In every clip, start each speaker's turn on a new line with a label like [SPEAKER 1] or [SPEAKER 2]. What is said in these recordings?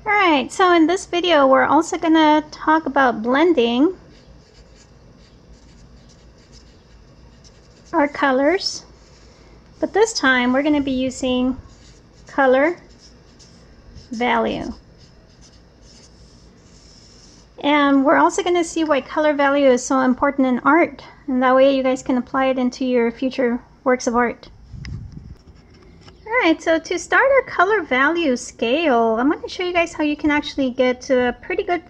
[SPEAKER 1] Alright, so in this video we're also going to talk about blending our colors, but this time we're going to be using color value. And we're also going to see why color value is so important in art, and that way you guys can apply it into your future works of art. Alright, so to start our color value scale, I'm going to show you guys how you can actually get pretty good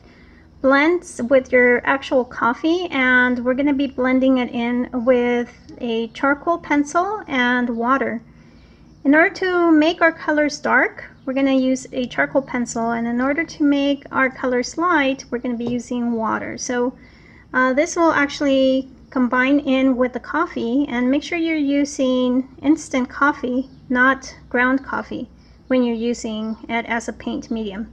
[SPEAKER 1] blends with your actual coffee, and we're going to be blending it in with a charcoal pencil and water. In order to make our colors dark, we're going to use a charcoal pencil, and in order to make our colors light, we're going to be using water. So this will actually combine in with the coffee, and make sure you're using instant coffee, not ground coffee, when you're using it as a paint medium.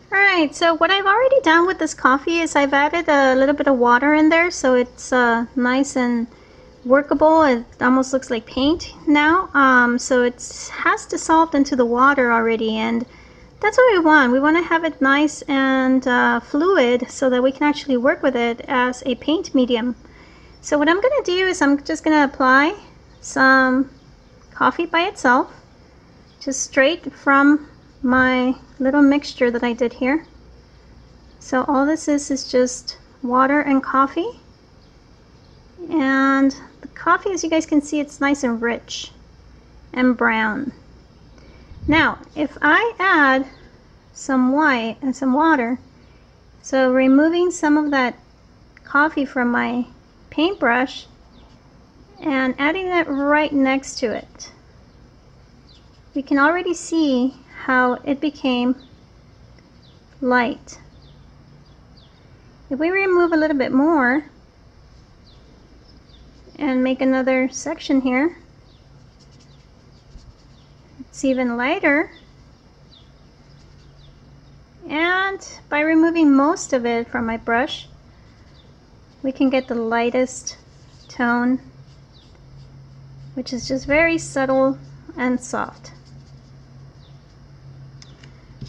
[SPEAKER 1] Alright, so what I've already done with this coffee is I've added a little bit of water in there, so it's nice and workable. It almost looks like paint now. So it has dissolved into the water already, and that's what we want. We want to have it nice and fluid so that we can actually work with it as a paint medium. So what I'm going to do is I'm just going to apply some coffee by itself, just straight from my little mixture that I did here. So all this is just water and coffee, and the coffee, as you guys can see, it's nice and rich and brown. Now if I add some white and some water, so removing some of that coffee from my paintbrush and adding it right next to it, we can already see how it became light. If we remove a little bit more and make another section here, it's even lighter. And by removing most of it from my brush, we can get the lightest tone, which is just very subtle and soft.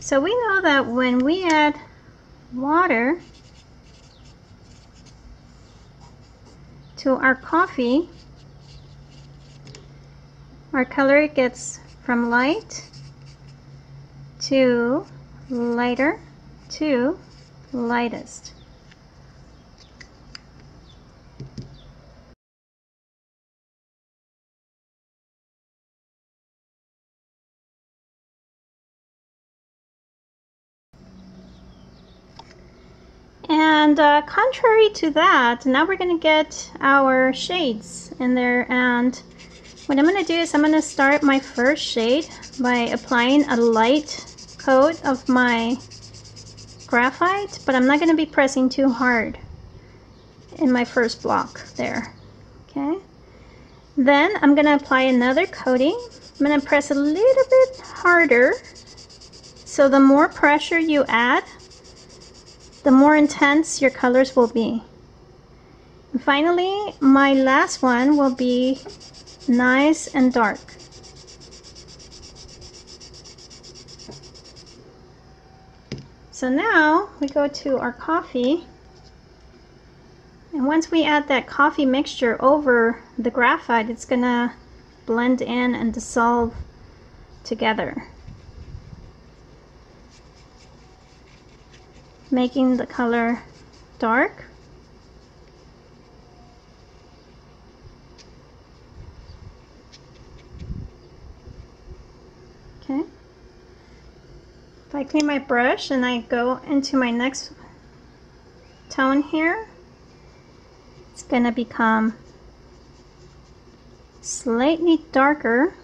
[SPEAKER 1] So we know that when we add water to our coffee, our color gets from light to lighter to lightest. And contrary to that, now we're going to get our shades in there, and what I'm going to do is I'm going to start my first shade by applying a light coat of my graphite, but I'm not going to be pressing too hard in my first block there. Okay, then I'm going to apply another coating. I'm going to press a little bit harder, so the more pressure you add, the more intense your colors will be. And finally, my last one will be nice and dark. So now we go to our coffee, and once we add that coffee mixture over the graphite, it's gonna blend in and dissolve together, making the color dark. Okay. If I clean my brush and I go into my next tone here, it's gonna become slightly darker.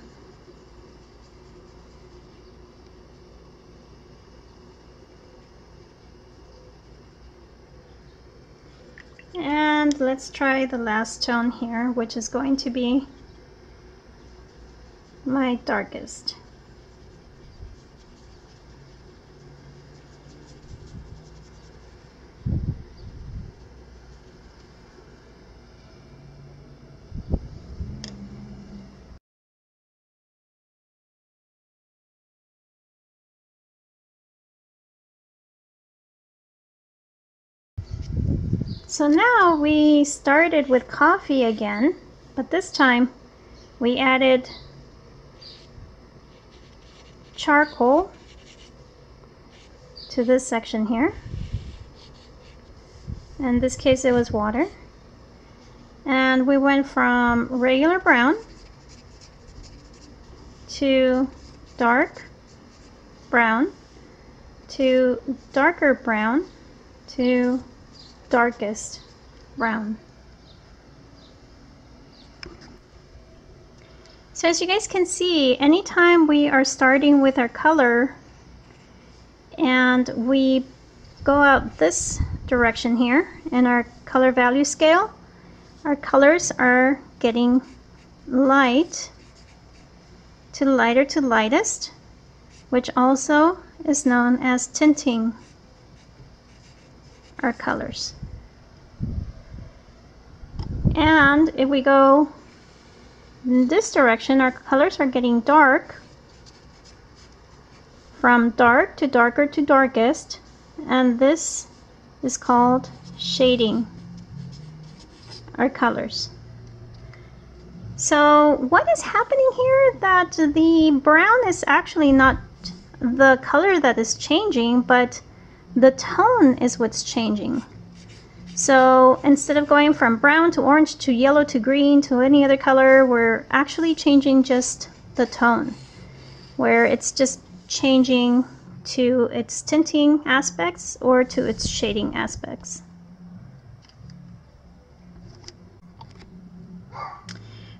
[SPEAKER 1] And let's try the last tone here, which is going to be my darkest. So now we started with coffee again, but this time we added charcoal to this section here. In this case it was water. And we went from regular brown to dark brown to darker brown to darkest brown. So as you guys can see, anytime we are starting with our color and we go out this direction here in our color value scale, our colors are getting light to lighter to lightest, which also is known as tinting our colors. And if we go in this direction, our colors are getting dark, from dark to darker to darkest, and this is called shading our colors. So what is happening here, that the brown is actually not the color that is changing, but the tone is what's changing. So instead of going from brown to orange to yellow to green to any other color, we're actually changing just the tone, where it's just changing to its tinting aspects or to its shading aspects.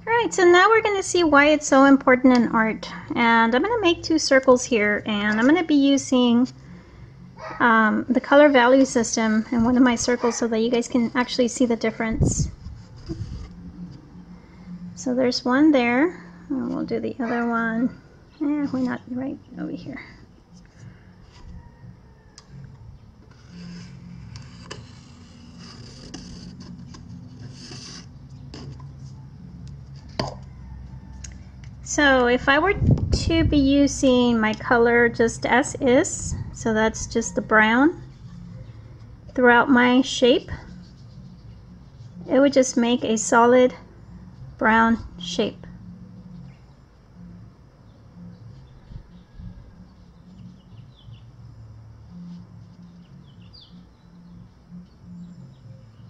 [SPEAKER 1] Alright, so now we're going to see why it's so important in art. And I'm going to make two circles here, and I'm going to be using the color value system in one of my circles so that you guys can actually see the difference. So there's one there, and we'll do the other one. Why not right over here? So if I were to be using my color just as is, so that's just the brown throughout my shape, it would just make a solid brown shape.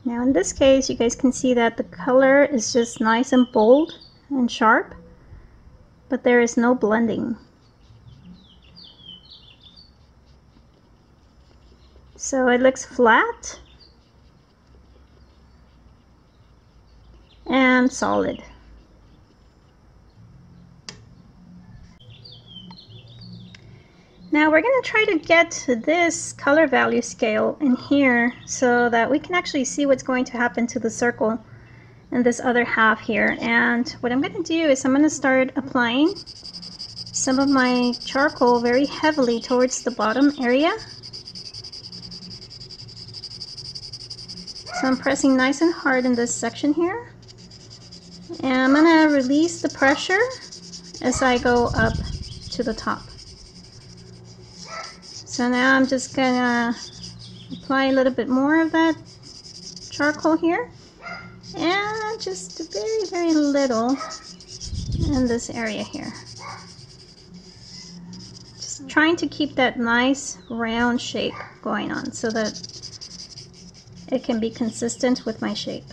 [SPEAKER 1] Now in this case, you guys can see that the color is just nice and bold and sharp, but there is no blending. So it looks flat and solid. Now we're going to try to get this color value scale in here so that we can actually see what's going to happen to the circle in this other half here. And what I'm going to do is I'm going to start applying some of my charcoal very heavily towards the bottom area. So I'm pressing nice and hard in this section here. And I'm going to release the pressure as I go up to the top. So now I'm just going to apply a little bit more of that charcoal here. And just very, very little in this area here. Just trying to keep that nice round shape going on so that it can be consistent with my shape.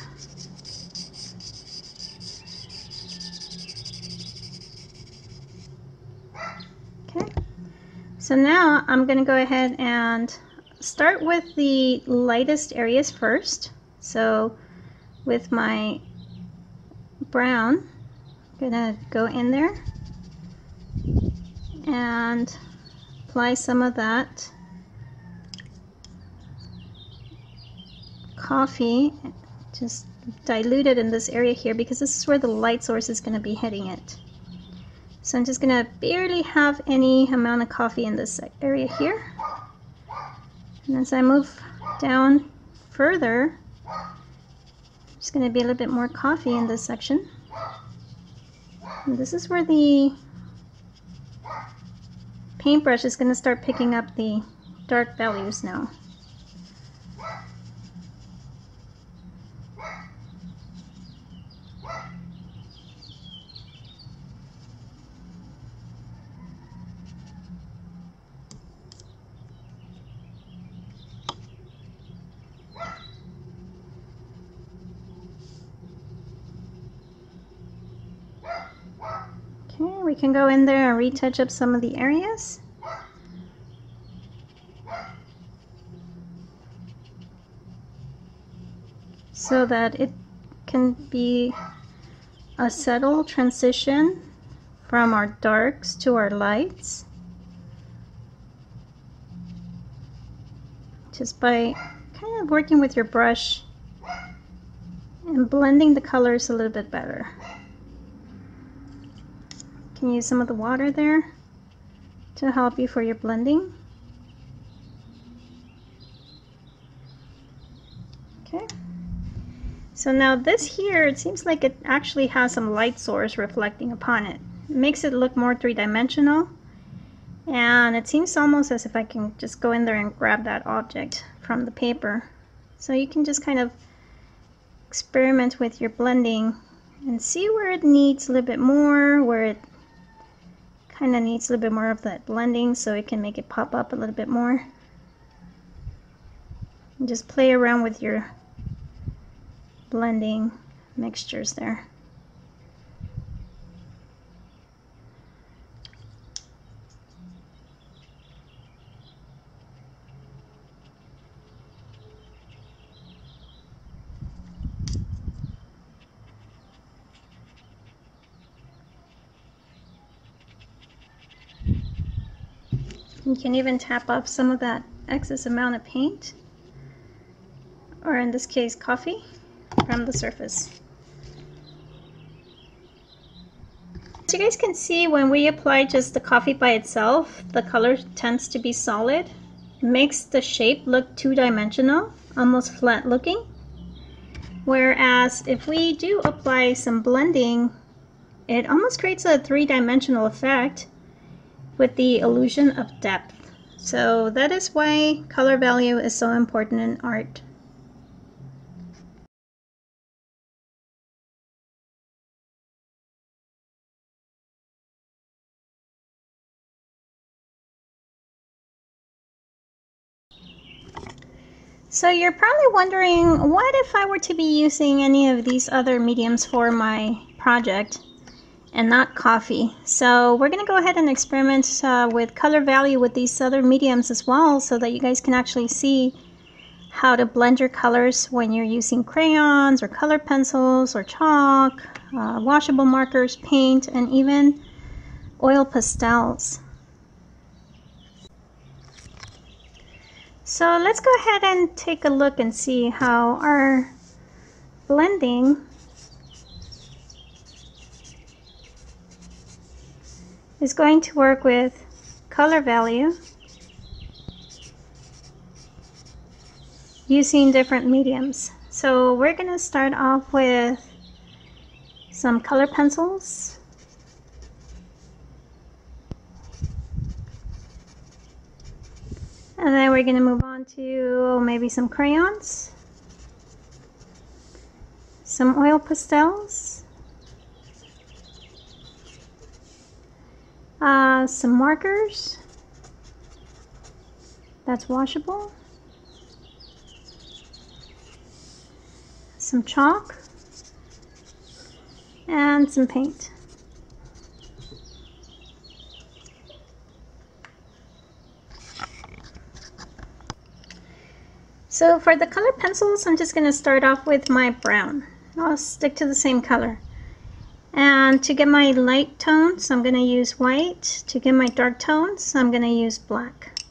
[SPEAKER 1] Okay, so now I'm going to go ahead and start with the lightest areas first. So with my brown, I'm going to go in there and apply some of that coffee, just dilute it in this area here because this is where the light source is going to be hitting it. So I'm just going to barely have any amount of coffee in this area here. And as I move down further, there's going to be a little bit more coffee in this section. And this is where the paintbrush is going to start picking up the dark values now. we can go in there and retouch up some of the areas. So that it can be a subtle transition from our darks to our lights. Just by kind of working with your brush and blending the colors a little bit better. You can use some of the water there to help you for your blending. Okay. So now this here, it seems like it actually has some light source reflecting upon it. It makes it look more three-dimensional. And it seems almost as if I can just go in there and grab that object from the paper. So you can just kind of experiment with your blending and see where it needs a little bit more, where it kind of needs a little bit more of that blending so it can make it pop up a little bit more. And just play around with your blending mixtures there. You can even tap off some of that excess amount of paint, or in this case coffee, from the surface. As you guys can see, when we apply just the coffee by itself, the color tends to be solid. It makes the shape look two-dimensional, almost flat looking. Whereas if we do apply some blending, it almost creates a three-dimensional effect with the illusion of depth. So that is why color value is so important in art. So you're probably wondering, what if I were to be using any of these other mediums for my project and not coffee? So we're going to go ahead and experiment with color value with these other mediums as well, so that you guys can actually see how to blend your colors when you're using crayons or color pencils or chalk, washable markers, paint, and even oil pastels. So let's go ahead and take a look and see how our blending is going to work with color value using different mediums. So we're going to start off with some color pencils. And then we're going to move on to maybe some crayons, some oil pastels, some markers that's washable, some chalk, and some paint. So for the color pencils, I'm just going to start off with my brown. I'll stick to the same color. And to get my light tones, I'm going to use white. To get my dark tones, I'm going to use black.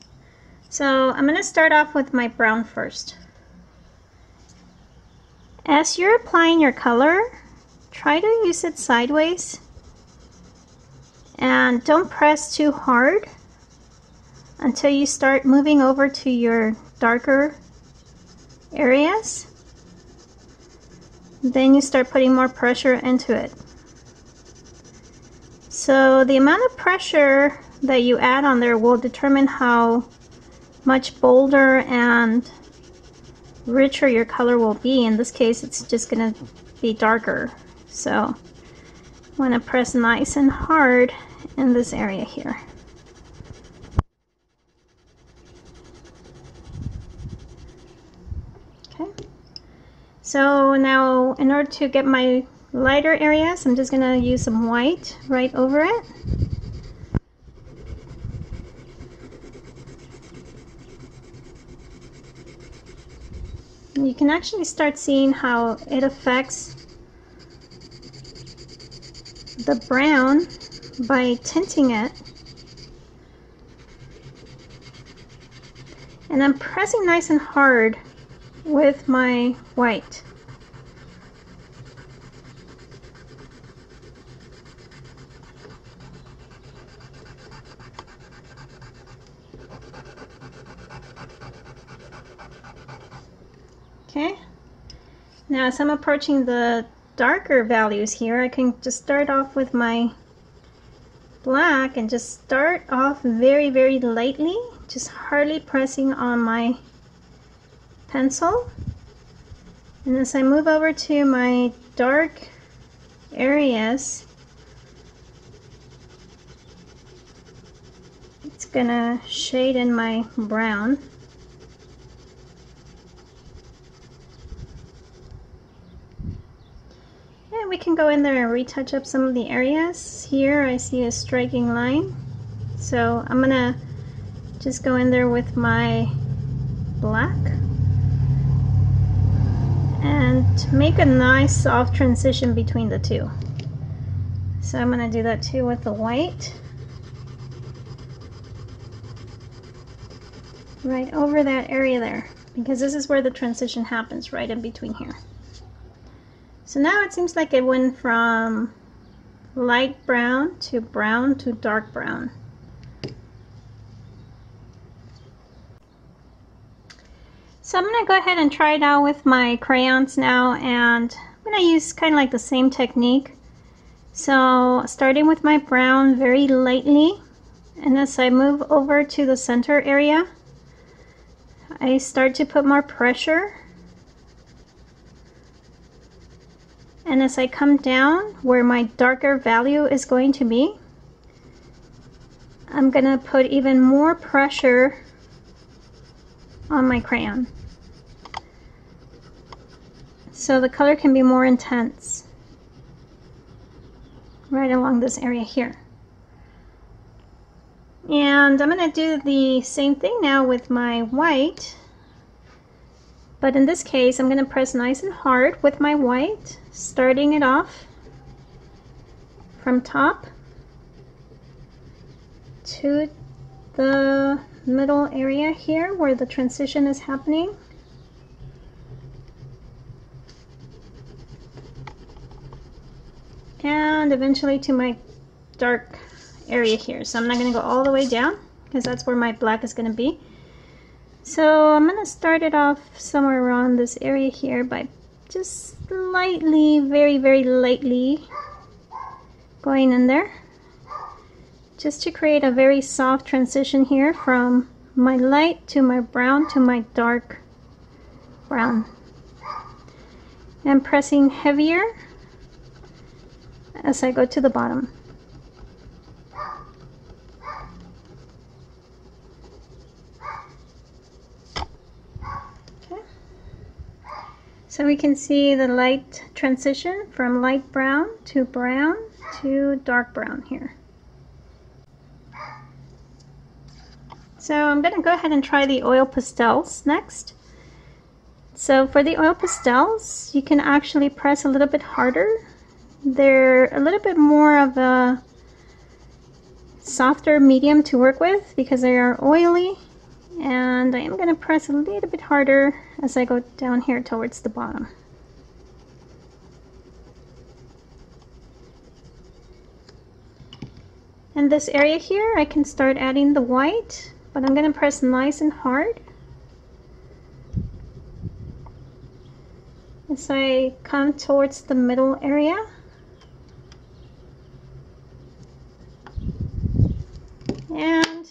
[SPEAKER 1] So I'm going to start off with my brown first. As you're applying your color, try to use it sideways. And don't press too hard until you start moving over to your darker areas. Then you start putting more pressure into it. So the amount of pressure that you add on there will determine how much bolder and richer your color will be. In this case, it's just going to be darker. So I want to press nice and hard in this area here. So now, in order to get my lighter areas, I'm just going to use some white right over it. You can actually start seeing how it affects the brown by tinting it. And I'm pressing nice and hard with my white. Okay, now as I'm approaching the darker values here, I can just start off with my black and just start off very, very lightly, just hardly pressing on my pencil. And as I move over to my dark areas, it's gonna shade in my brown. And we can go in there and retouch up some of the areas. Here I see a striking line, so I'm gonna just go in there with my black and make a nice soft transition between the two. So I'm gonna do that too with the white. Right over that area there, because this is where the transition happens, right in between here. So now it seems like it went from light brown to dark brown. So I'm going to go ahead and try it out with my crayons now, and I'm going to use kind of like the same technique. So starting with my brown very lightly, and as I move over to the center area, I start to put more pressure. And as I come down where my darker value is going to be, I'm going to put even more pressure on my crayon, so the color can be more intense right along this area here. And I'm going to do the same thing now with my white, but in this case I'm going to press nice and hard with my white, starting it off from top to the middle area here where the transition is happening. And eventually to my dark area here. So I'm not going to go all the way down because that's where my black is going to be. So I'm going to start it off somewhere around this area here by just lightly, very, very lightly going in there, just to create a very soft transition here from my light to my brown to my dark brown. And pressing heavier as I go to the bottom. Okay. So we can see the light transition from light brown to dark brown here. So I'm going to go ahead and try the oil pastels next. So for the oil pastels, you can actually press a little bit harder. They're a little bit more of a softer medium to work with because they are oily, and I am going to press a little bit harder as I go down here towards the bottom. And this area here, I can start adding the white, but I'm going to press nice and hard as I come towards the middle area. And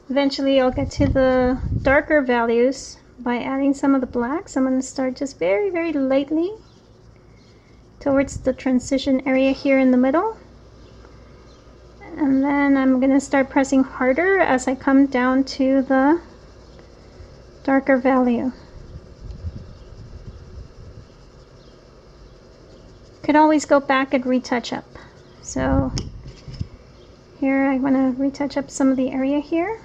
[SPEAKER 1] eventually I'll get to the darker values by adding some of the blacks. I'm going to start just very, very lightly towards the transition area here in the middle. And then I'm going to start pressing harder as I come down to the darker value. Could always go back and retouch up. So here I want to retouch up some of the area here.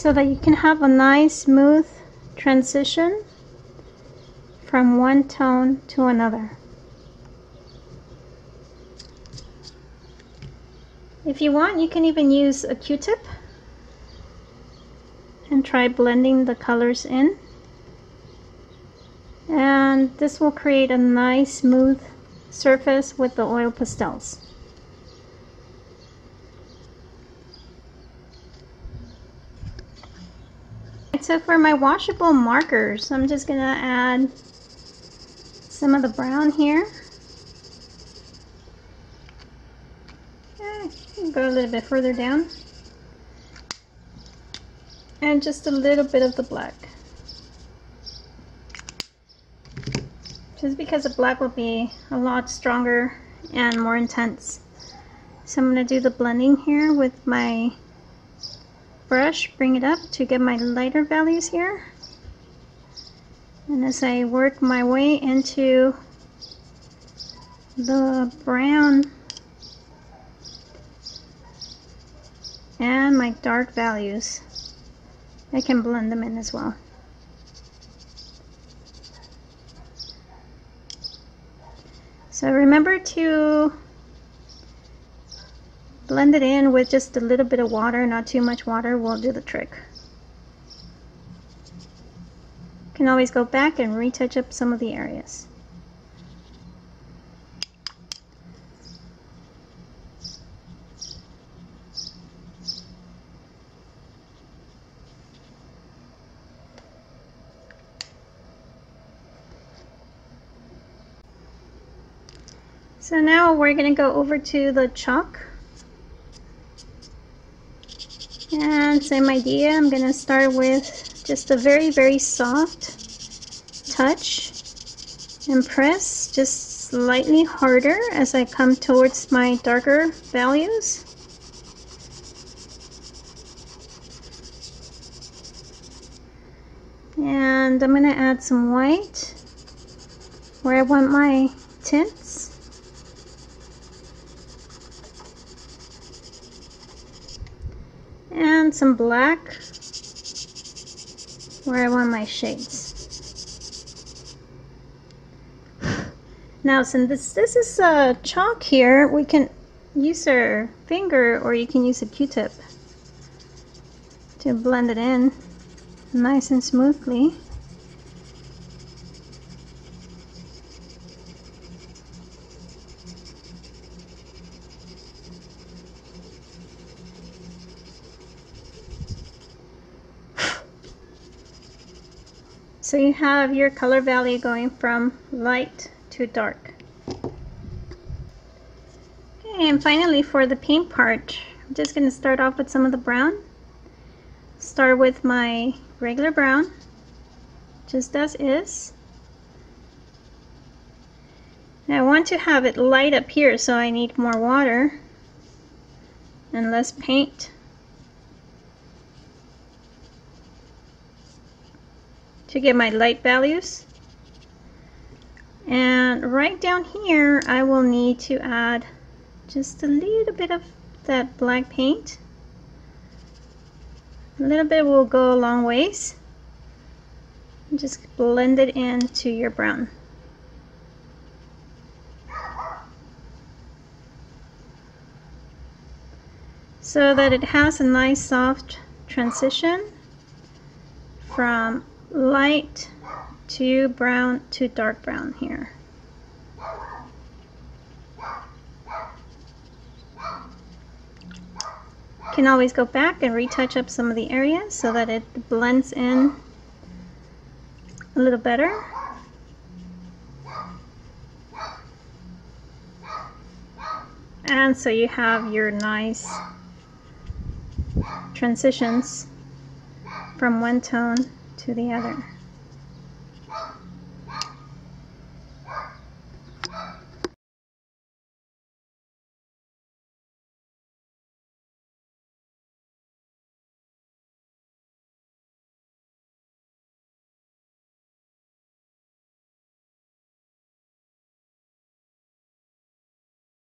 [SPEAKER 1] so that you can have a nice smooth transition from one tone to another. If you want, you can even use a Q-tip and try blending the colors in. And this will create a nice smooth surface with the oil pastels. So for my washable markers, I'm just gonna add some of the brown here. Go a little bit further down. And just a little bit of the black. Just because the black will be a lot stronger and more intense. So I'm gonna do the blending here with my brush, bring it up to get my lighter values here. And as I work my way into the brown and my dark values, I can blend them in as well. So remember to blend it in with just a little bit of water, not too much water will do the trick. You can always go back and retouch up some of the areas. So now we're going to go over to the chalk. And same idea, I'm going to start with just a very, very soft touch and press just slightly harder as I come towards my darker values. And I'm going to add some white where I want my tints. And some black where I want my shades. Now since this is a chalk here, we can use our finger or you can use a Q-tip to blend it in nice and smoothly. So you have your color value going from light to dark. Okay, and finally for the paint part, I'm just going to start off with some of the brown. Start with my regular brown, just as is. Now I want to have it light up here, so I need more water and less paint. To get my light values. And right down here I will need to add just a little bit of that black paint. A little bit will go a long ways. Just blend it into your brown. So that it has a nice soft transition from light to brown to dark brown here. You can always go back and retouch up some of the areas so that it blends in a little better. And so you have your nice transitions from one tone to the other.